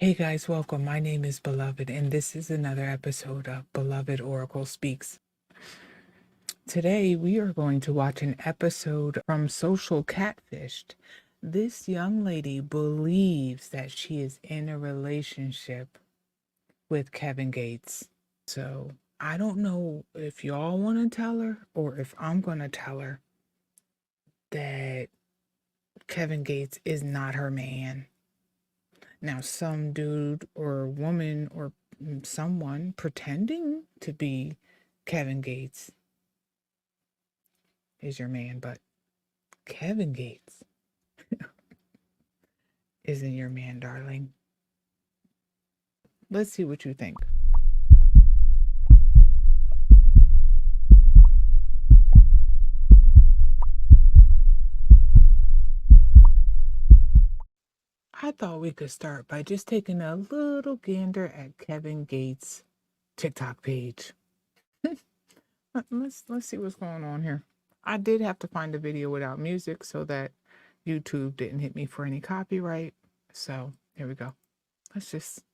Hey guys, welcome. My name is Beloved, and this is another episode of Beloved Oracle Speaks. Today, we are going to watch an episode from Social Catfished. This young lady believes that she is in a relationship with Kevin Gates. So, I don't know if y'all want to tell her or if I'm going to tell her that Kevin Gates is not her man. Now, some dude or woman or someone pretending to be Kevin Gates is your man, but Kevin Gates isn't your man, darling. Let's see what you think. I thought we could start by just taking a little gander at Kevin Gates' TikTok page. Let's see what's going on here. I did have to find a video without music so that YouTube didn't hit me for any copyright. So here we go. Let's just,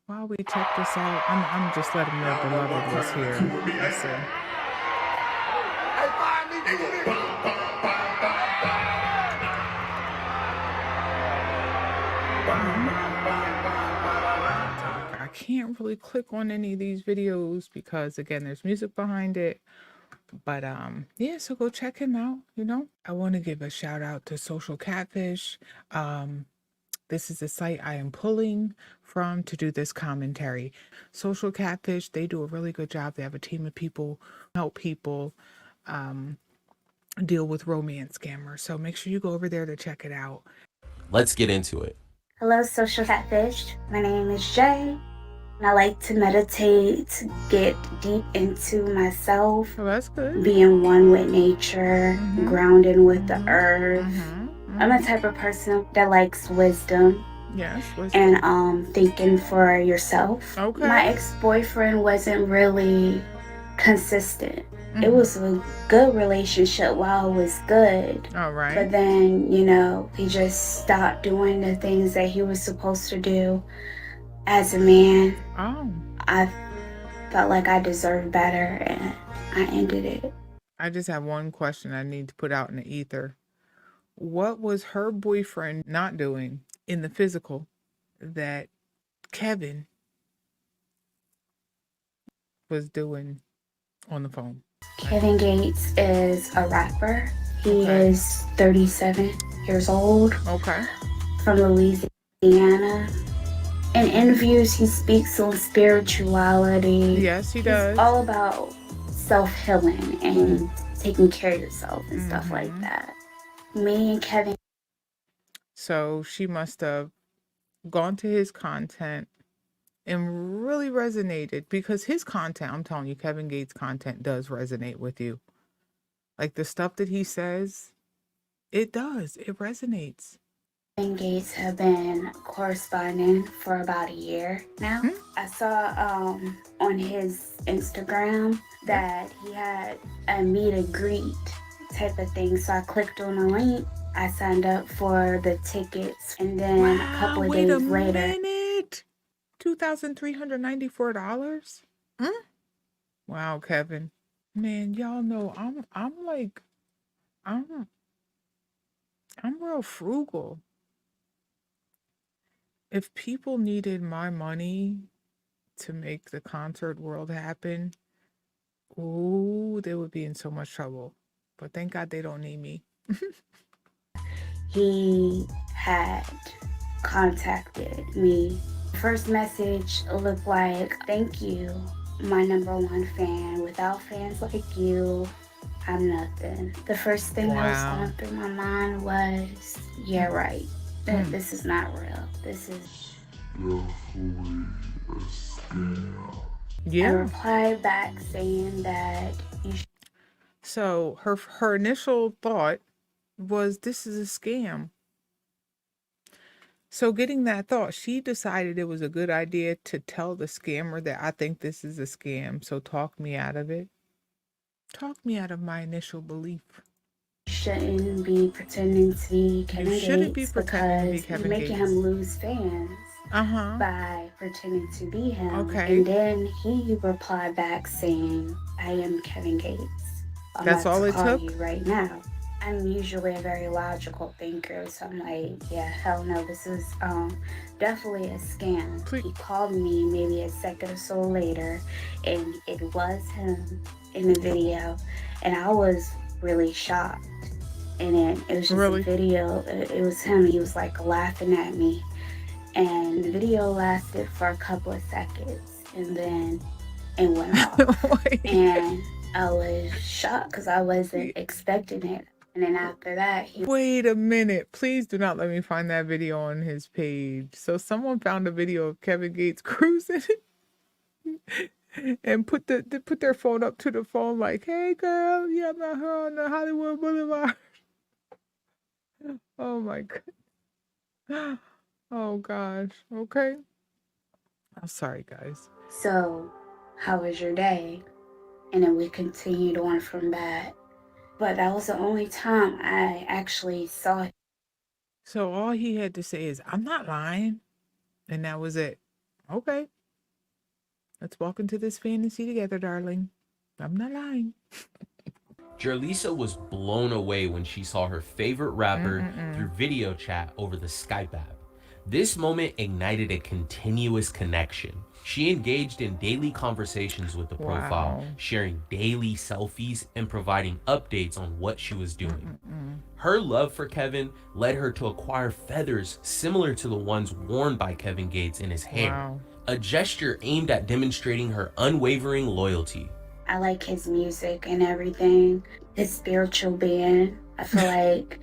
while we check this out, I'm just letting know Beloved was here. Let's see. I can't really click on any of these videos because again, there's music behind it. But yeah, so go check him out, I want to give a shout out to Social Catfish. This is the site I am pulling from to do this commentary. Social Catfish, they do a really good job. They have a team of people help people deal with romance scammers. So make sure you go over there to check it out. Let's get into it. Hello, Social Catfish. My name is Jay, and I like to meditate, get deep into myself, Oh, that's good. being one with nature, grounding with the earth. I'm the type of person that likes wisdom. Yes. And thinking for yourself. Okay. My ex-boyfriend wasn't really consistent. It was a good relationship while it was good. All right. But then, he just stopped doing the things that he was supposed to do as a man. Oh. I felt like I deserved better and I ended it. I just have one question I need to put out in the ether. What was her boyfriend not doing in the physical that Kevin was doing on the phone? Kevin Gates is a rapper. He is 37 years old. Okay. From Louisiana. In interviews, he speaks on spirituality. Yes, he does. It's all about self-healing and taking care of yourself and stuff like that. Me and Kevin. So she must have gone to his content and really resonated because his content, I'm telling you, Kevin Gates' content does resonate with you. Like the stuff that he says, it does. It resonates. Kevin Gates have been corresponding for about a year now. I saw on his Instagram that he had a meet and greet type of thing. So I clicked on a link. I signed up for the tickets, and then a couple of days later. $2,394? Wow, Kevin. Man, y'all know I'm real frugal. If people needed my money to make the concert world happen, ooh, they would be in so much trouble. But thank God they don't need me. He had contacted me. First message looked like, "Thank you, my #1 fan. Without fans like you, I'm nothing." The first thing that was going through my mind was, yeah, right. This is not real. This is definitely a scam. Yeah. I replied back saying that So her initial thought was, this is a scam. So getting that thought, she decided it was a good idea to tell the scammer that I think this is a scam. So talk me out of it. Talk me out of my initial belief. shouldn't be pretending to be You Kevin shouldn't be Gates pretending to be because you're Kevin making Gates. him lose fans Uh-huh. by pretending to be him. Okay. And then he replied back saying, I am Kevin Gates. I'm That's about all to it call took? you right now. I'm usually a very logical thinker, so I'm like, yeah, hell no, this is definitely a scam. Please. He called me maybe a second or so later, and it was him in the video, and I was really shocked. And then it was just a Really? video. It was him. He was like laughing at me, and the video lasted for a couple of seconds, and then it went off. Wait. And I was shocked because I wasn't expecting it. And then after that, Wait a minute. Please do not let me find that video on his page. So someone found a video of Kevin Gates cruising and put their phone up to the phone like, "Hey girl, yeah, I'm out here on the Hollywood Boulevard." Oh my god. Oh gosh. Okay. I'm sorry, guys. so how was your day? And then we continued on from that. But that was the only time I actually saw him. So all he had to say is, "I'm not lying," and that was it. Okay. Let's walk into this fantasy together, darling. I'm not lying. Jerlisa was blown away when she saw her favorite rapper Mm-mm-mm. through video chat over the Skype app. This moment ignited a continuous connection. She engaged in daily conversations with the profile, Wow. sharing daily selfies and providing updates on what she was doing. Mm-mm-mm. Her love for Kevin led her to acquire feathers similar to the ones worn by Kevin Gates in his hair, Wow. a gesture aimed at demonstrating her unwavering loyalty. I like his music and everything, his spiritual being. I feel like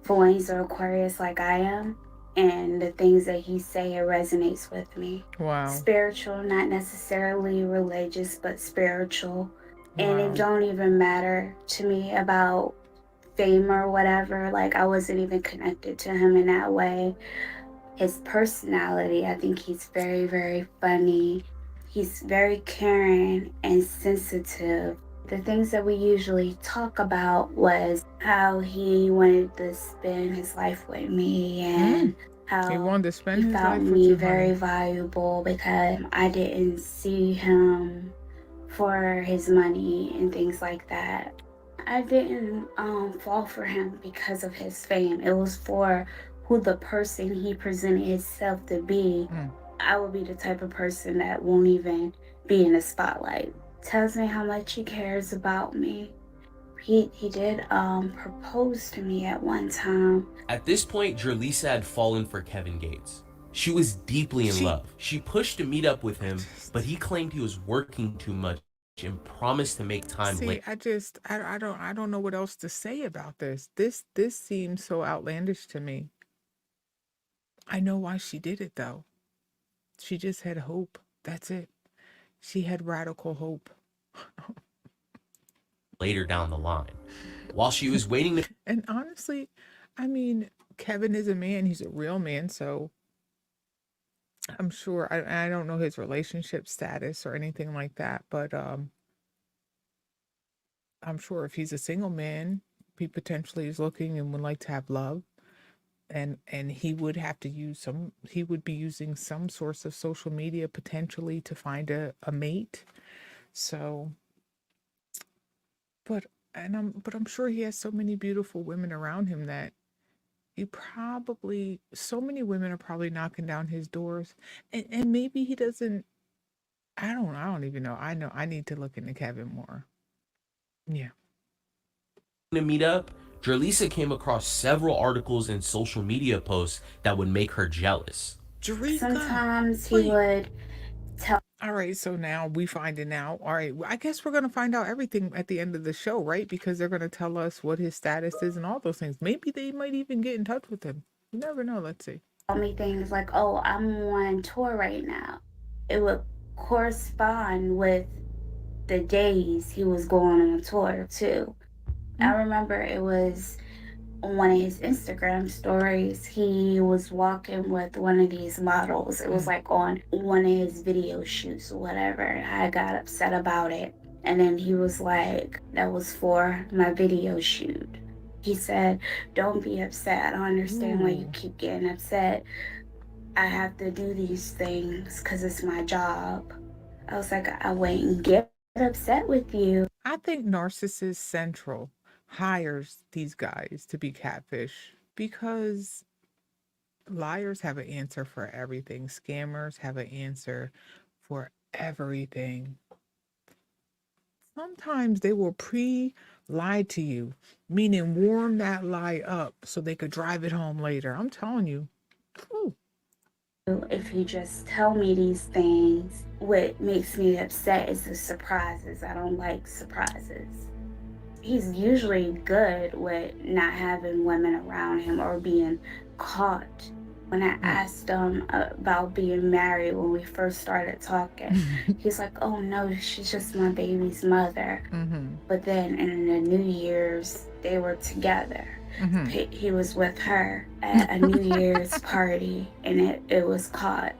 for when he's an Aquarius like I am, and the things that he say, it resonates with me. Wow. Spiritual, not necessarily religious, but spiritual. And it Wow. don't even matter to me about fame or whatever. Like, I wasn't even connected to him in that way. His personality, I think he's very, very funny. He's very caring and sensitive. The things that we usually talk about was how he wanted to spend his life with me and how He wanted to spend he his found life with me you, very honey. valuable because I didn't see him for his money and things like that. I didn't fall for him because of his fame. It was for who the person he presented himself to be. I would be the type of person that won't even be in the spotlight. Tells me how much he cares about me. He did propose to me at one time. At this point, Jerlisa had fallen for Kevin Gates. She was deeply in love. She pushed to meet up with him, but he claimed he was working too much and promised to make time See, later. I don't know what else to say about this. This seems so outlandish to me. I know why she did it though. She just had hope. That's it. She had radical hope. Later down the line. While she was waiting to And honestly, I mean, Kevin is a man. He's a real man, so I'm sure I don't know his relationship status or anything like that, but I'm sure if he's a single man, he potentially is looking and would like to have love. And he would have to use he would be using some source of social media potentially to find a mate. So but I'm sure he has so many beautiful women around him that so many women are probably knocking down his doors. And maybe he doesn't. I don't even know. I know I need to look into Kevin more. Yeah. meet up, Jerlisa came across several articles and social media posts that would make her jealous. Sometimes he would tell. All right, so now we find it now. All right, I guess we're gonna find out everything at the end of the show, right? Because they're gonna tell us what his status is and all those things. Maybe they might even get in touch with him. You never know. Let's see. Tell me things like, oh, I'm on tour right now. It would correspond with the days he was going on a tour too. I remember it was on one of his Instagram stories, he was walking with one of these models. It was like on one of his video shoots or whatever. I got upset about it. And then he was like, that was for my video shoot. He said, "Don't be upset. I don't understand why you Ooh. keep getting upset. I have to do these things because it's my job." I was like, "I wouldn't get upset with you." I think Narcissist Central hires these guys to be catfish because liars have an answer for everything. Scammers have an answer for everything. Sometimes they will lie to you, meaning warm that lie up so they could drive it home later. I'm telling you. Ooh. If you just tell me these things, what makes me upset is the surprises. I don't like surprises. He's usually good with not having women around him or being caught. When I asked him about being married when we first started talking, he's like, "Oh no, she's just my baby's mother." Mm-hmm. But then in the New Year's, they were together. Mm-hmm. He was with her at a New Year's party, and it was caught.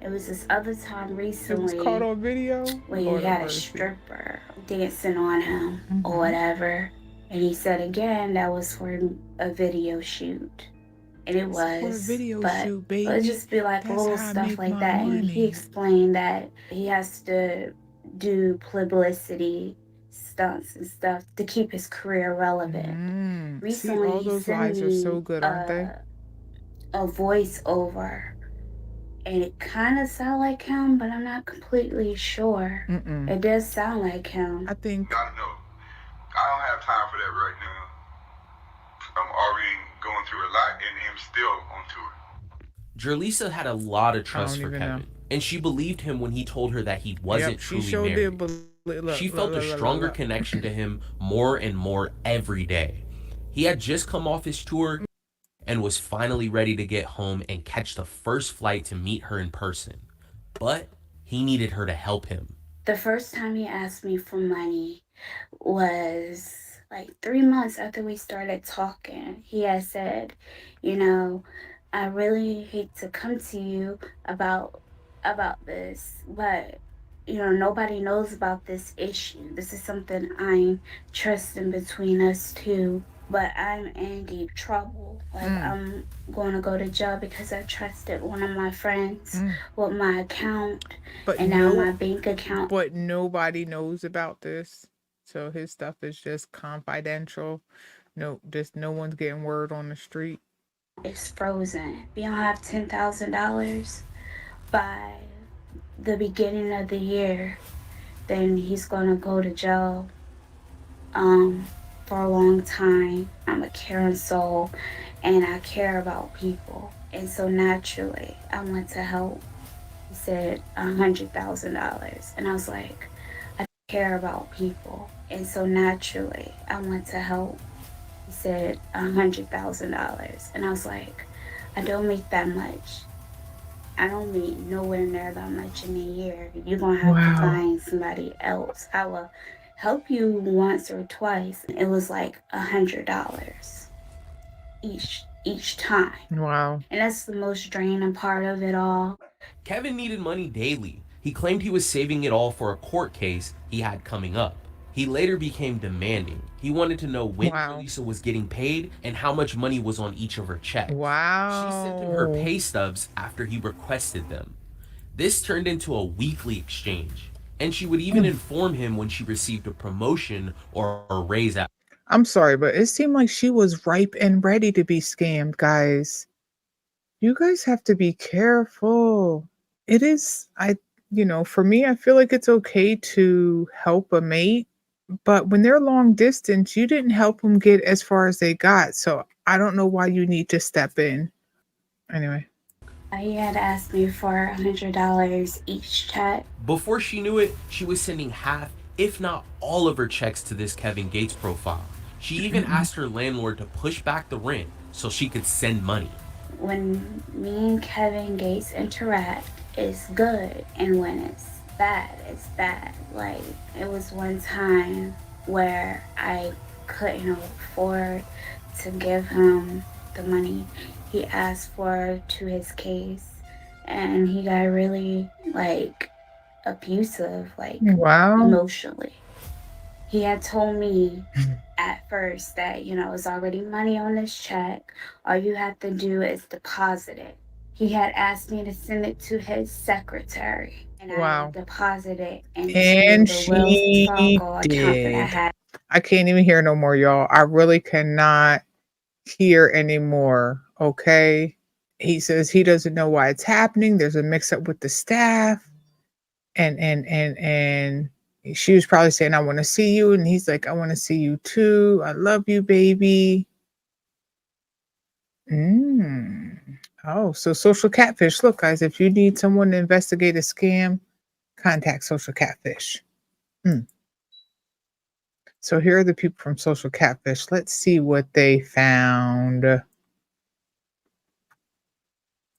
It was this other time It was caught recently on video. when you Lord have had a mercy. stripper dancing on him or Mm-hmm. whatever. And he said again that was for a video shoot. And it It's for a was, video but shoot, it'd baby. just be like That's little how I stuff make like my that. And he money. explained that he has to do publicity stunts and stuff to keep his career relevant. See, Recently, all he those sent lies are so me good, aren't they? a voiceover, and it kind of sound like him, but I'm not completely sure. Mm-mm. It does sound like him. I think. I know. I don't have time for that right now. I'm already going through a lot, and I'm still on tour. Jerlisa had a lot of I trust don't for even know. Kevin, and she believed him when he told her that he Yep, wasn't she truly sure did. married. Look, She look, felt a look, look, stronger look. connection to him more and more every day. He had just come off his tour and was finally ready to get home and catch the first flight to meet her in person. But he needed her to help him. The first time he asked me for money was like 3 months after we started talking. He had said, "You know, I really hate to come to you about this, but nobody knows about this issue. This is something I'm trusting between us two, but I'm in deep trouble. Like I'm going to go to jail because I trusted one of my friends with my account, But and now no, my bank account but nobody knows about this. So his stuff is just confidential. No, just no one's getting word on the street. is frozen. If you don't have $10,000 by the beginning of the year, then he's going to go to jail for a long time. I'm a caring soul, and I care about people. And so naturally, I went to help. He said $100,000. And I was like, I care about people. And so naturally, I went to help. He said $100,000. And I was like, I don't make that much. I don't make nowhere near that much in a year. You're going to have to Wow. find somebody else. I will help you once or twice. It was like $100 each time. Wow. And that's the most draining part of it all. Kevin needed money daily. He claimed he was saving it all for a court case he had coming up. He later became demanding. He wanted to know when Wow. Lisa was getting paid and how much money was on each of her checks. Wow. She sent him her pay stubs after he requested them. This turned into a weekly exchange, and she would even inform him when she received a promotion or a raise at. I'm sorry, but it seemed like she was ripe and ready to be scammed, guys. You guys have to be careful. It is, for me, I feel like it's okay to help a mate, but when they're long distance, you didn't help them get as far as they got. So I don't know why you need to step in. Anyway. He had asked me for $100 each check. Before she knew it, she was sending half, if not all of her checks to this Kevin Gates profile. She even asked her landlord to push back the rent so she could send money. When me and Kevin Gates interact, it's good, and when it's bad, it's bad. Like, it was one time where I couldn't afford to give him the money he asked for to his case, and he got really, like, abusive, like, Wow. emotionally. He had told me at first that, it's already money on this check. All you have to do is deposit it. He had asked me to send it to his secretary, and I Wow. deposited it into And the Wells she Fargo account that I did. had. I can't even hear no more, y'all. I really cannot hear anymore. Okay. He says he doesn't know why it's happening. There's a mix up with the staff. And she was probably saying, I want to see you. And he's like, I want to see you too. I love you, baby. Mm. Oh, so social catfish. Look, guys, if you need someone to investigate a scam, contact social catfish. Mm. So here are the people from social catfish. Let's see what they found.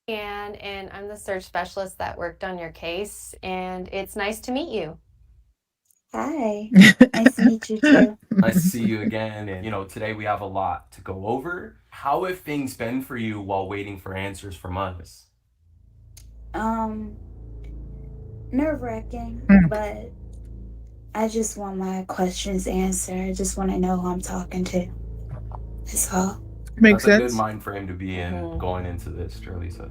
And I'm the search specialist that worked on your case, and it's nice to meet you. Hi. Nice to meet you too. Nice to see you again. And, today we have a lot to go over. How have things been for you while waiting for answers from us? Um, Nerve-wracking, Mm, but I just want my questions answered. I just want to know who I'm talking to. That's all. Makes That's a good sense. mind frame to be in going into this, Terlisa.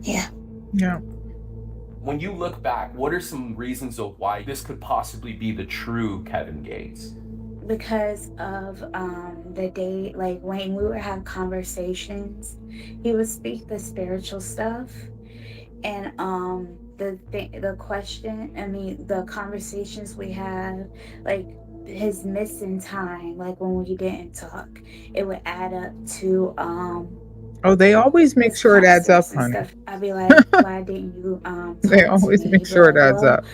Yeah. Yeah. When you look back, what are some reasons of why this could possibly be the true Kevin Gates? Because of the day, like when we would have conversations, he would speak the spiritual stuff, and the conversations we have, like his missing time, like when we didn't talk, it would add up to Oh, they always make his sure it adds up, concepts and honey. stuff. I'd be like, why didn't you They talk to always me? make He'd be sure it like, adds well, up.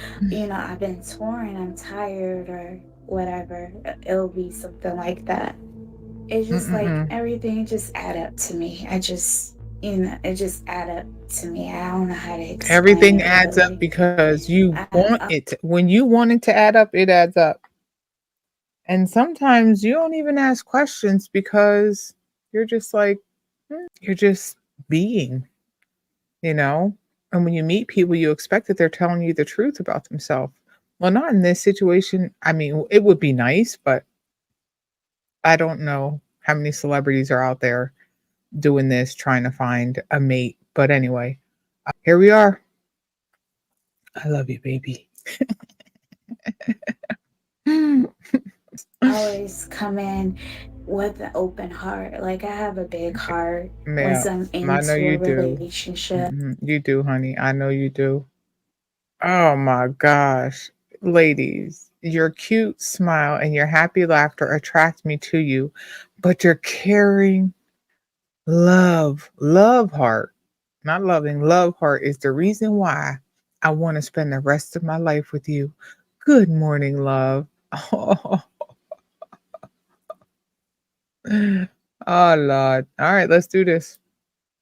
I've been torn, I'm tired, or whatever. It'll be something like that. It's just like Mm-mm-mm. everything just add up to me. It just add up to me. I don't know how to explain Everything it adds up really. because you want I it. When you want it to add up, it adds up. And sometimes you don't even ask questions because you're just like, you're just being, you know? And when you meet people, you expect that they're telling you the truth about themselves. Well, not in this situation. I mean, it would be nice, but I don't know how many celebrities are out there doing this, trying to find a mate. But anyway, here we are. I love you, baby. always come in with an open heart. Like I have a big heart Yeah, once I'm I know into a you do. relationship. You do, honey. I know you do. Oh my gosh. Ladies, your cute smile and your happy laughter attract me to you, but your caring love heart, not loving, love heart is the reason why I want to spend the rest of my life with you. Good morning, love. Oh, oh Lord. All right, let's do this.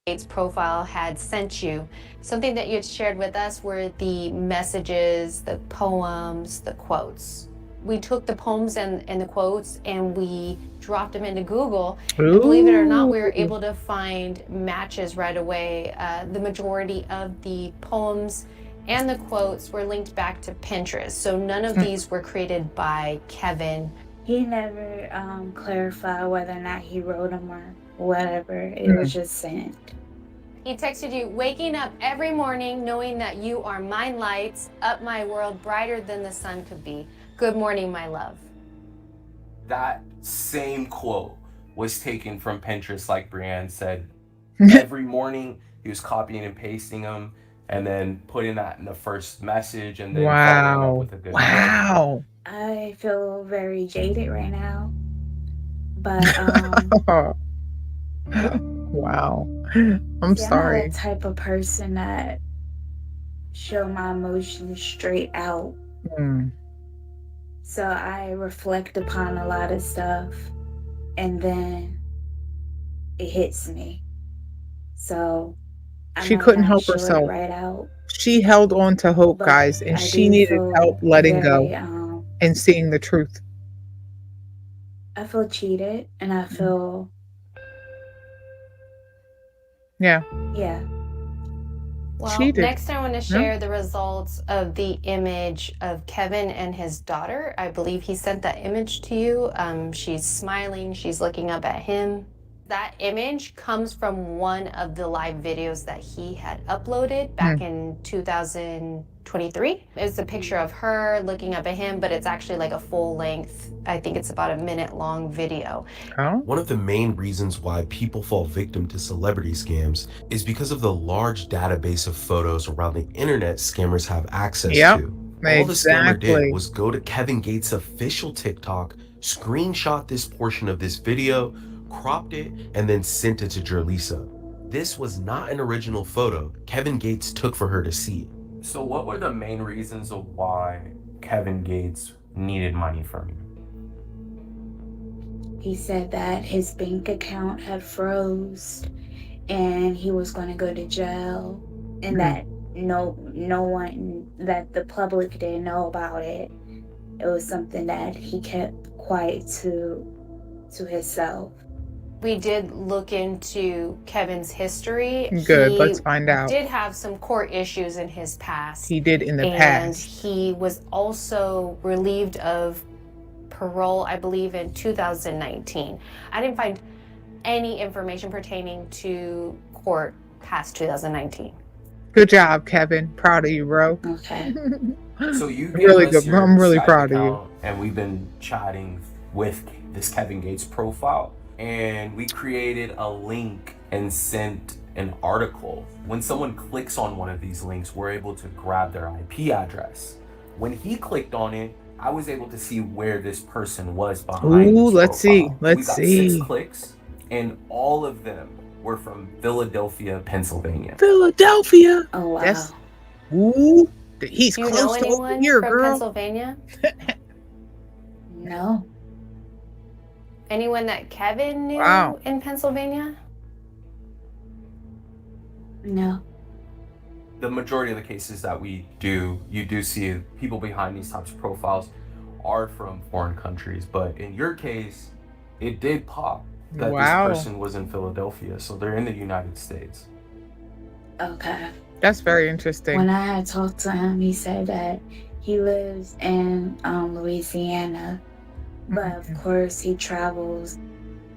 Gates profile had sent you. Something that you had shared with us were the messages, the poems, the quotes. We took the poems and the quotes and we dropped them into Google. And believe it or not, we were Ooh. able to find matches right away. The majority of the poems and the quotes were linked back to Pinterest. So none of these were created by Kevin. He never clarified whether or not he wrote them or whatever. It was Mm. just sent. He texted you, waking up every morning knowing that you are my lights, up my world brighter than the sun could be. Good morning, my love. That same quote was taken from Pinterest, like Brianne said. Every morning he was copying and pasting them and then putting that in the first message and then following up Wow. with a good morning. Wow. I feel very jaded right now, but Wow. I'm see, I'm not that sorry. type of person that show my emotions straight out. Mm. So I reflect upon a lot of stuff, and then it hits me. So I She might couldn't not help show it herself. right out, She held on to hope, but guys, and I she do needed help feel letting go very and seeing the truth. I feel cheated, and I Mm. feel Yeah. yeah. Well, Cheated. next I want to No? share the results of the image of Kevin and his daughter. I believe he sent that image to you. She's smiling, she's looking up at him. That image comes from one of the live videos that he had uploaded back in 2023. It's a picture of her looking up at him, but it's actually like a full length, I think it's about a minute long video. Oh? One of the main reasons why people fall victim to celebrity scams is because of the large database of photos around the internet scammers have access Yep. to. All the scammer did Exactly. was go to Kevin Gates' official TikTok, screenshot this portion of this video, cropped it, and then sent it to Jerlisa. This was not an original photo Kevin Gates took for her to see. So what were the main reasons of why Kevin Gates needed money from you? He said that his bank account had froze and he was going to go to jail, and that no one, that the public didn't know about it. It was something that he kept quiet to himself. We did look into Kevin's history. Good, let's find out. He did have some court issues in his past. He did in the and past. he was also relieved of parole, I believe, in 2019. I didn't find any information pertaining to court past 2019. Good job, Kevin. Proud of you, bro. Okay. So you gave Really us good. your I'm really Skype proud of you. account, and we've been chatting with this Kevin Gates profile, and we created a link and sent an article. When someone clicks on one of these links, we're able to grab their IP address. When he clicked on it, I was able to see where this person was behind Ooh, this let's see. profile. Let's we got see. 6 clicks, and all of them were from Philadelphia, Pennsylvania. Philadelphia. Oh, wow. That's ooh. He's Do you close know to over anyone here, from girl. Pennsylvania? No. Anyone that Kevin knew Wow. in Pennsylvania? No. The majority of the cases that you do see people behind these types of profiles are from foreign countries. But in your case, it did pop that Wow. this person was in Philadelphia. So they're in the United States. Okay. That's very interesting. When I had talked to him, he said that he lives in Louisiana, but of course he travels.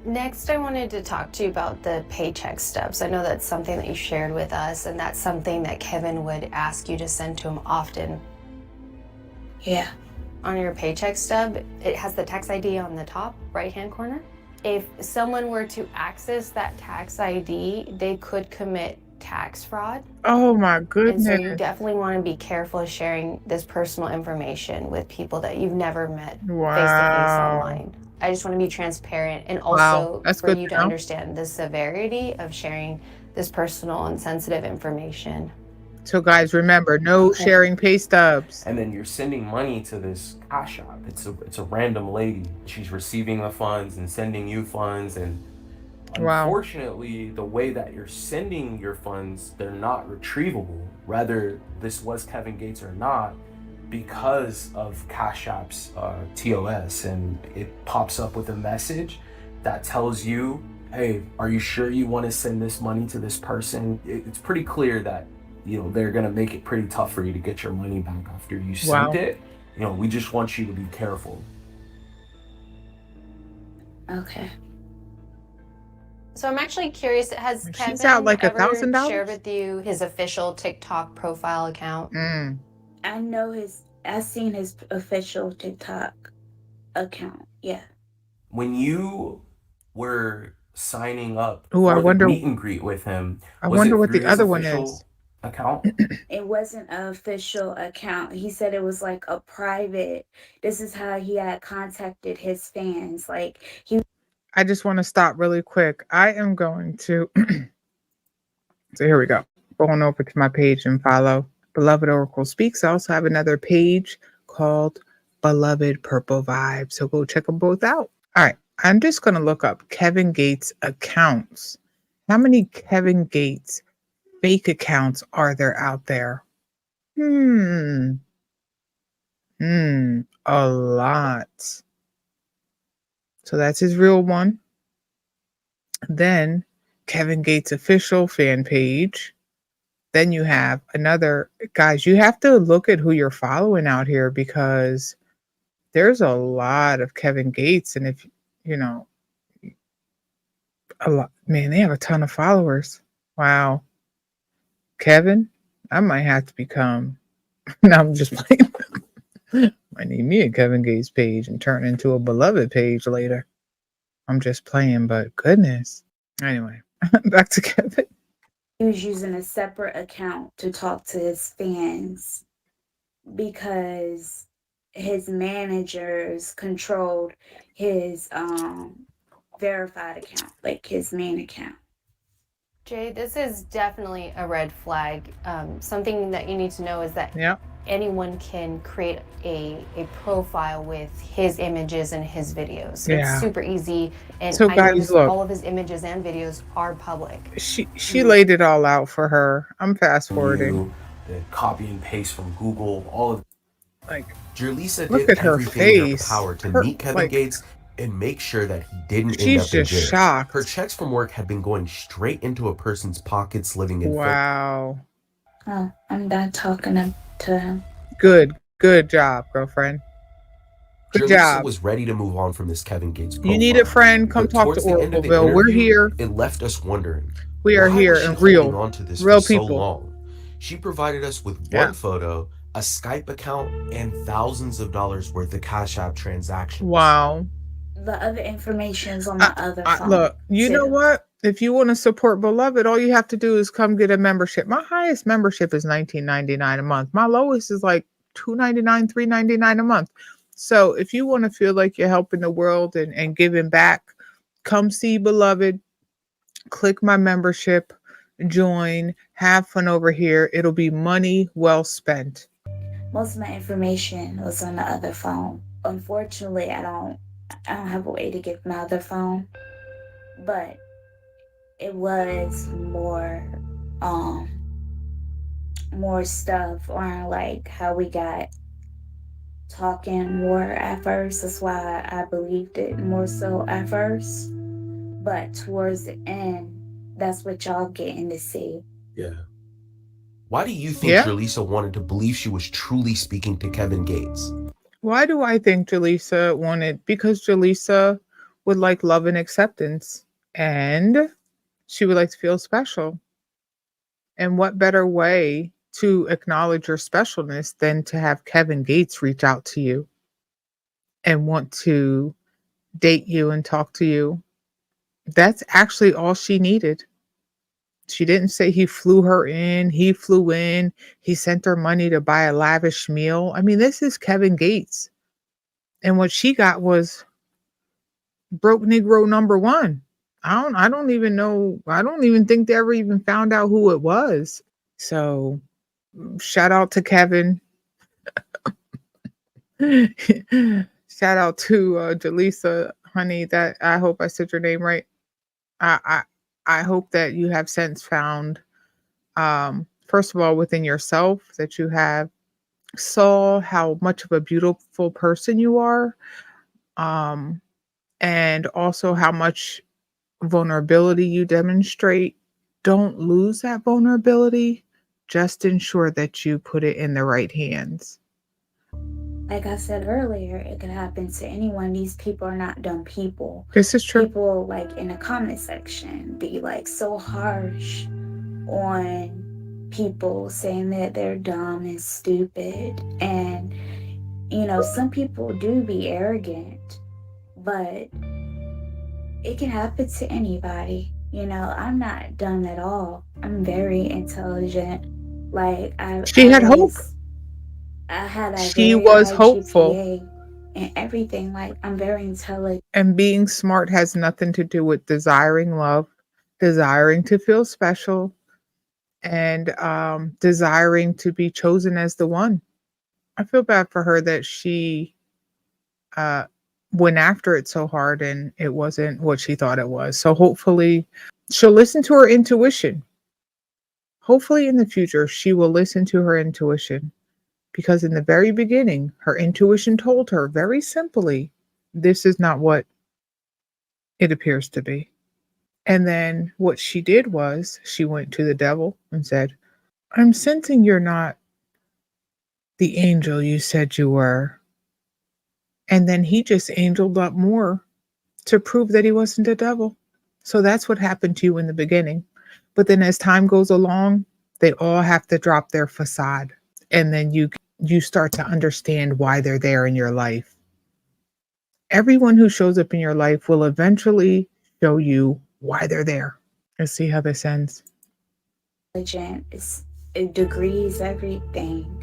Next, I wanted to talk to you about the paycheck stubs. I know that's something that you shared with us, and that's something that Kevin would ask you to send to him often. Yeah. On your paycheck stub, it has the tax ID on the top right-hand corner. If someone were to access that tax ID, they could commit tax fraud. Oh my And goodness. so you definitely want to be careful sharing this personal information with people that you've never met face-to-face Wow. online. I just want to be transparent, and Wow, also that's for good you to to know. understand the severity of sharing this personal and sensitive information. So guys, remember, no Okay. sharing pay stubs. And then you're sending money to this cash app. It's a random lady. She's receiving the funds and sending you funds. And Wow. unfortunately, the way that you're sending your funds, they're not retrievable. Whether this was Kevin Gates or not, because of Cash App's TOS, and it pops up with a message that tells you, hey, are you sure you want to send this money to this person? It's pretty clear that, they're going to make it pretty tough for you to get your money back after you Wow. sent it. We just want you to be careful. Okay. So I'm actually curious, has She's Kevin out like ever $1,000? shared with you his official TikTok profile account? Mm. I know I've seen his official TikTok account. Yeah. When you were signing up Ooh, I for the wonder- meet and greet with him, I was wonder it what through the his other one official is. account? It wasn't an official account. He said it was like a private. This is how he had contacted his fans. Like I just want to stop really quick. I am going to so here we go. Going over to my page and follow Beloved Oracle Speaks. I also have another page called Beloved Purple Vibe. So go check them both out. All right. I'm just going to look up Kevin Gates accounts. How many Kevin Gates fake accounts are there out there? A lot. So that's his real one. Then Kevin Gates official fan page. Then you have another, guys, you have to look at who you're following out here, because there's a lot of Kevin Gates. And if, you know, a lot, man, they have a ton of followers. Wow. Kevin, I might have to become, no, I'm just playing. I need me a Kevin Gates page and turn into a beloved page later. I'm just playing, but goodness. Anyway, back to Kevin. He was using a separate account to talk to his fans because his managers controlled his verified account, like his main account. Jay, this is definitely a red flag. Something that you need to know is that Yeah. anyone can create a profile with his images and his videos. Yeah. It's super easy. And So, I guys, noticed look. all of his images and videos are public. She laid it all out for her. I'm fast forwarding. The copy and paste from Google, all of Like, Jerlisa look did at her everything in her face. power to Her, meet Kevin like, Gates and make sure that he didn't end she's up in just jail. shocked. Her checks from work had been going straight into a person's pockets living in Wow. Oh, I'm done talking to him. Good job, girlfriend. Good Jerlisa job. was ready to move on from this Kevin Gates profile. You need a friend? Come but talk to towards the end of the Oracleville. We're interview, here. It left us wondering. We are why here was she and holding real. on to this Real for so people. long? She provided us with Yeah. one photo, a Skype account, and thousands of dollars worth of Cash App transactions. Wow. The other information is on my other phone. Look, you know what? If you want to support Beloved, all you have to do is come get a membership. My highest membership is $19.99 a month. My lowest is like $2.99, $3.99 a month. So if you want to feel like you're helping the world and giving back, come see Beloved. Click my membership, join, have fun over here. It'll be money well spent. Most of my information was on the other phone. Unfortunately, I don't have a way to get my other phone, but it was more stuff on like how we got talking more at first. That's why I believed it more so at first. But towards the end, that's what y'all getting to see. Yeah. Why do you think Jerlisa wanted to believe she was truly speaking to Kevin Gates? Why do I think Jerlisa wanted? Because Jerlisa would like love and acceptance, and she would like to feel special. And what better way to acknowledge your specialness than to have Kevin Gates reach out to you and want to date you and talk to you? That's actually all she needed. She didn't say he flew her in, he flew in, he sent her money to buy a lavish meal. I mean, this is Kevin Gates. And what she got was broke Negro number one. I don't even know. I don't even think they ever even found out who it was. So shout out to Kevin. Shout out to Jaleesa, honey. That I hope I said your name right. I hope that you have since found, first of all, within yourself, that you have saw how much of a beautiful person you are, and also how much vulnerability you demonstrate. Don't lose that vulnerability. Just ensure that you put it in the right hands. Like I said earlier, it could happen to anyone. These people are not dumb people. This is true. People like in the comment section be like so harsh on people, saying that they're dumb and stupid. And, you know, some people do be arrogant, but it can happen to anybody. You know, I'm not dumb at all. I'm very intelligent. Like She had hope. I had a She very was high hopeful. GPA and everything. Like, I'm very intelligent. And being smart has nothing to do with desiring love, desiring to feel special, and desiring to be chosen as the one. I feel bad for her that she went after it so hard and it wasn't what she thought it was. So hopefully she'll listen to her intuition. Hopefully in the future she will listen to her intuition, because in the very beginning her intuition told her very simply, this is not what it appears to be. And then what she did was she went to the devil and said, I'm sensing you're not the angel you said you were. And then he just angeled up more to prove that he wasn't a devil. So that's what happened to you in the beginning. But then as time goes along, they all have to drop their facade. And then you start to understand why they're there in your life. Everyone who shows up in your life will eventually show you why they're there. Let's see how this ends. It degrees everything.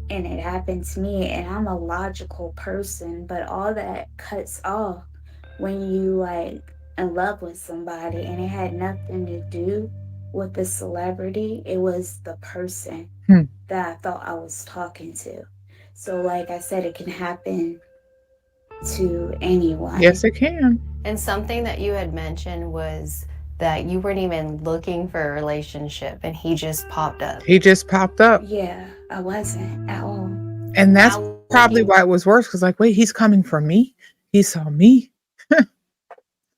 And it happened to me, and I'm a logical person, but all that cuts off when you like in love with somebody, and it had nothing to do with the celebrity. It was the person that I thought I was talking to. So like I said, it can happen to anyone. Yes, it can. And something that you had mentioned was that you weren't even looking for a relationship and he just popped up. He just popped up. Yeah, I wasn't at all. And that's Now probably looking- why it was worse. Because like, wait, he's coming for me. He saw me.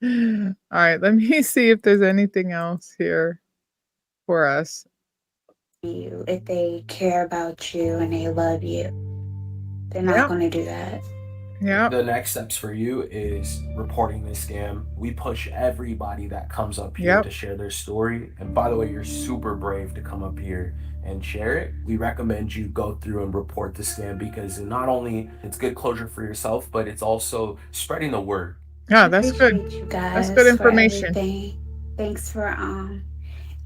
All right, let me see if there's anything else here for us. You, if they care about you and they love you, they're not going to do that. Yeah. The next steps for you is reporting this scam. We push everybody that comes up here to share their story. And by the way, you're super brave to come up here and share it. We recommend you go through and report the scam because not only it's good closure for yourself, but it's also spreading the word. Yeah, that's good. You guys, that's good information. For everything. Thanks for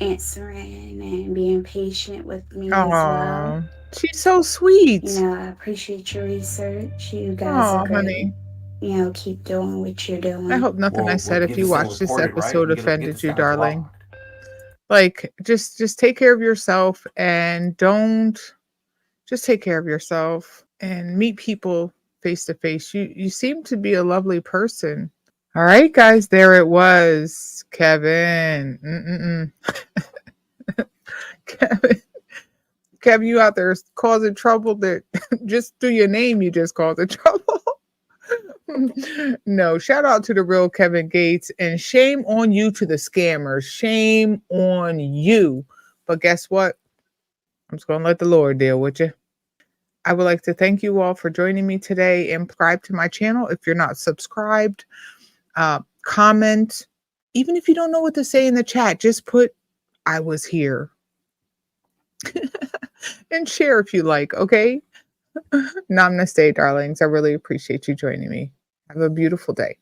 answering and being patient with me as well. She's so sweet. You know, I appreciate your research. You guys are great. Honey. You know, keep doing what you're doing. I hope nothing I said if you watched this episode offended you, darling. Like, just take care of yourself and just take care of yourself and meet people face to face. You seem to be a lovely person. All right, guys, there it was. Kevin. Kevin, you out there causing trouble that just through your name, you just causing trouble. No, shout out to the real Kevin Gates and shame on you to the scammers. Shame on you. But guess what? I'm just going to let the Lord deal with you. I would like to thank you all for joining me today and subscribe to my channel. If you're not subscribed, comment. Even if you don't know what to say in the chat, just put, I was here. And share if you like, okay? Namaste, darlings. I really appreciate you joining me. Have a beautiful day.